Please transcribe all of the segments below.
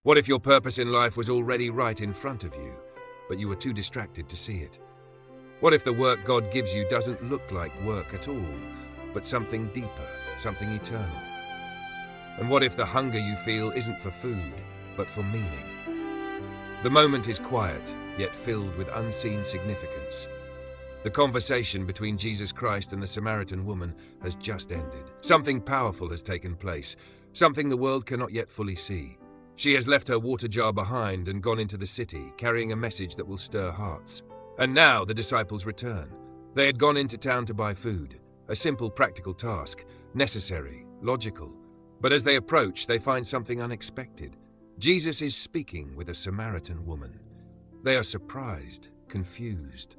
What if your purpose in life was already right in front of you, but you were too distracted to see it? What if the work God gives you doesn't look like work at all, but something deeper, something eternal? And what if the hunger you feel isn't for food, but for meaning? The moment is quiet, yet filled with unseen significance. The conversation between Jesus Christ and the Samaritan woman has just ended. Something powerful has taken place, something the world cannot yet fully see. She has left her water jar behind and gone into the city, carrying a message that will stir hearts. And now the disciples return. They had gone into town to buy food, a simple practical task, necessary, logical. But as they approach, they find something unexpected. Jesus is speaking with a Samaritan woman. They are surprised, confused.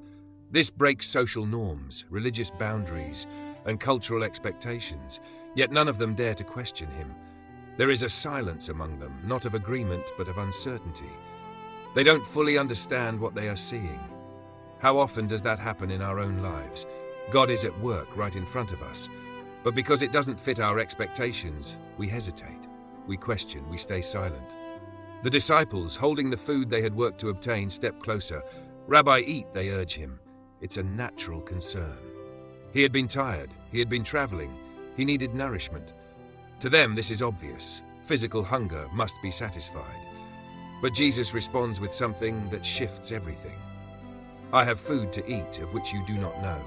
This breaks social norms, religious boundaries, and cultural expectations, yet none of them dare to question him. There is a silence among them, not of agreement, but of uncertainty. They don't fully understand what they are seeing. How often does that happen in our own lives? God is at work right in front of us, but because it doesn't fit our expectations, we hesitate, we question, we stay silent. The disciples, holding the food they had worked to obtain, step closer. "Rabbi, eat," they urge him. It's a natural concern. He had been tired, he had been traveling, he needed nourishment. To them, this is obvious. Physical hunger must be satisfied. But Jesus responds with something that shifts everything. "I have food to eat of which you do not know."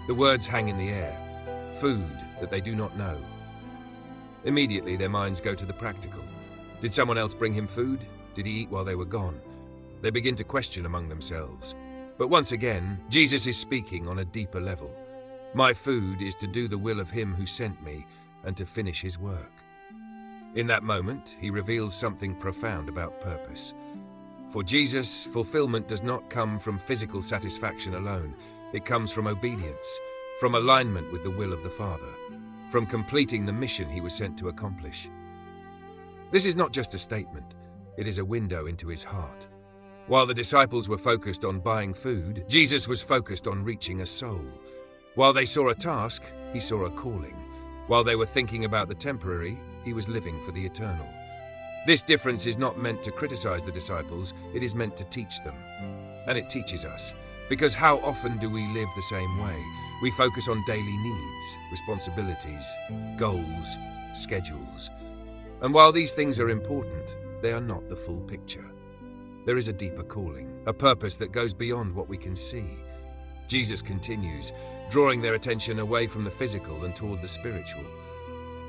The words hang in the air. Food that they do not know. Immediately, their minds go to the practical. Did someone else bring him food? Did he eat while they were gone? They begin to question among themselves. But once again, Jesus is speaking on a deeper level. "My food is to do the will of him who sent me and to finish his work." In that moment, he reveals something profound about purpose. For Jesus, fulfillment does not come from physical satisfaction alone. It comes from obedience, from alignment with the will of the Father, from completing the mission he was sent to accomplish. This is not just a statement, it is a window into his heart. While the disciples were focused on buying food, Jesus was focused on reaching a soul. While they saw a task, he saw a calling. While they were thinking about the temporary, he was living for the eternal. This difference is not meant to criticize the disciples, it is meant to teach them. And it teaches us, because how often do we live the same way? We focus on daily needs, responsibilities, goals, schedules. And while these things are important, they are not the full picture. There is a deeper calling, a purpose that goes beyond what we can see. Jesus continues, drawing their attention away from the physical and toward the spiritual.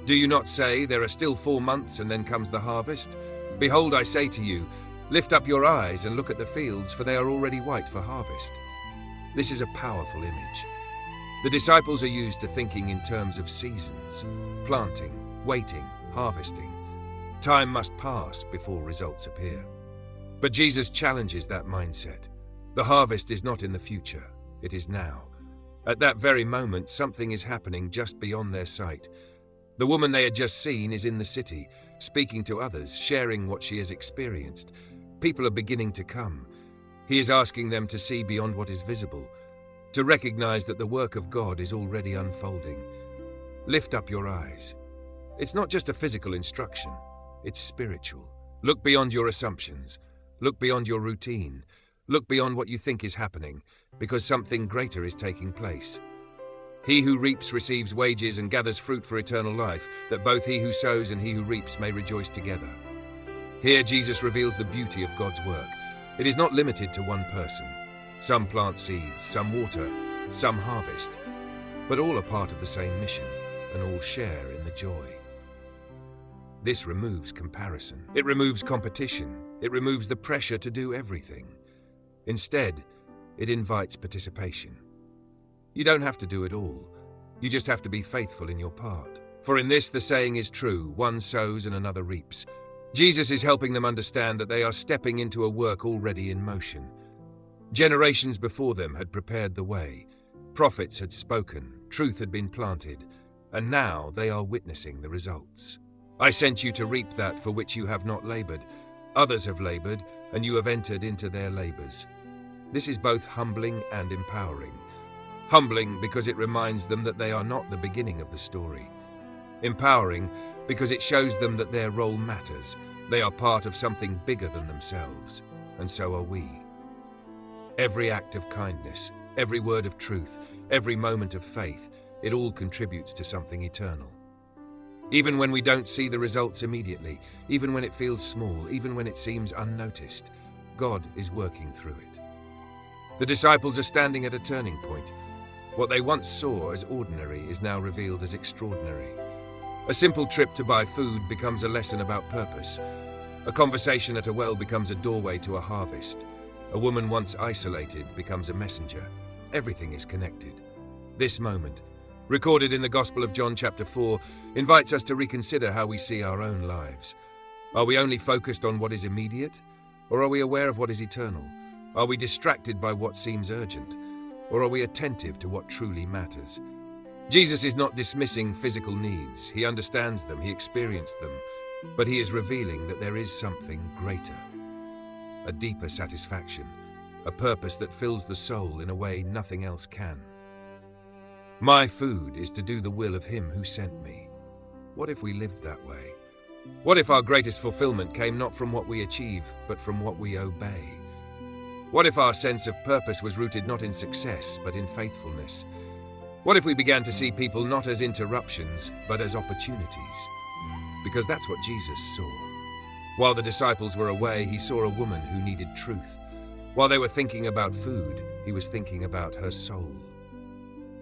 "Do you not say, 'There are still 4 months and then comes the harvest'? Behold, I say to you, lift up your eyes and look at the fields, for they are already white for harvest." This is a powerful image. The disciples are used to thinking in terms of seasons, planting, waiting, harvesting. Time must pass before results appear. But Jesus challenges that mindset. The harvest is not in the future, it is now. At that very moment, something is happening just beyond their sight. The woman they had just seen is in the city, speaking to others, sharing what she has experienced. People are beginning to come. He is asking them to see beyond what is visible, to recognize that the work of God is already unfolding. Lift up your eyes. It's not just a physical instruction, it's spiritual. Look beyond your assumptions. Look beyond your routine. Look beyond what you think is happening, because something greater is taking place. He who reaps receives wages and gathers fruit for eternal life, that both he who sows and he who reaps may rejoice together. Here Jesus reveals the beauty of God's work. It is not limited to one person. Some plant seeds, some water, some harvest, but all are part of the same mission, and all share in the joy. This removes comparison. It removes competition. It removes the pressure to do everything. Instead, it invites participation. You don't have to do it all. You just have to be faithful in your part. For in this the saying is true, one sows and another reaps. Jesus is helping them understand that they are stepping into a work already in motion. Generations before them had prepared the way. Prophets had spoken, truth had been planted, and now they are witnessing the results. "I sent you to reap that for which you have not labored. Others have labored, and you have entered into their labors." This is both humbling and empowering. Humbling because it reminds them that they are not the beginning of the story. Empowering because it shows them that their role matters, They are part of something bigger than themselves, and so are we. Every act of kindness, every word of truth, every moment of faith, it all contributes to something eternal. Even when we don't see the results immediately, even when it feels small, even when it seems unnoticed, God is working through it. The disciples are standing at a turning point. What they once saw as ordinary is now revealed as extraordinary. A simple trip to buy food becomes a lesson about purpose. A conversation at a well becomes a doorway to a harvest. A woman once isolated becomes a messenger. Everything is connected. This moment, recorded in the Gospel of John chapter 4, invites us to reconsider how we see our own lives. Are we only focused on what is immediate? Or are we aware of what is eternal? Are we distracted by what seems urgent? Or are we attentive to what truly matters? Jesus is not dismissing physical needs. He understands them, he experienced them, but he is revealing that there is something greater. A deeper satisfaction, a purpose that fills the soul in a way nothing else can. My food is to do the will of him who sent me. What if we lived that way? What if our greatest fulfillment came not from what we achieve, but from what we obey? What if our sense of purpose was rooted not in success, but in faithfulness? What if we began to see people not as interruptions, but as opportunities? Because that's what Jesus saw. While the disciples were away, he saw a woman who needed truth. While they were thinking about food, he was thinking about her soul.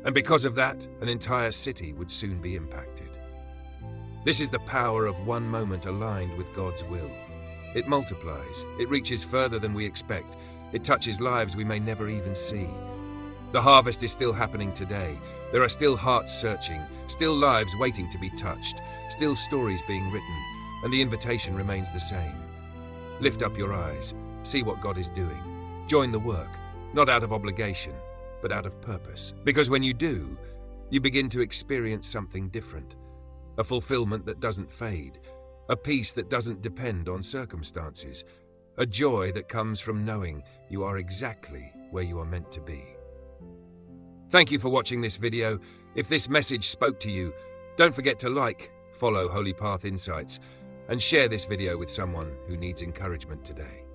And because of that, an entire city would soon be impacted. This is the power of one moment aligned with God's will. It multiplies, it reaches further than we expect, it touches lives we may never even see. The harvest is still happening today. There are still hearts searching, still lives waiting to be touched, still stories being written, and the invitation remains the same. Lift up your eyes, see what God is doing. Join the work, not out of obligation, but out of purpose. Because when you do, you begin to experience something different. A fulfillment that doesn't fade, a peace that doesn't depend on circumstances, a joy that comes from knowing you are exactly where you are meant to be. Thank you for watching this video. If this message spoke to you, don't forget to like, follow Holy Path Insights, and share this video with someone who needs encouragement today.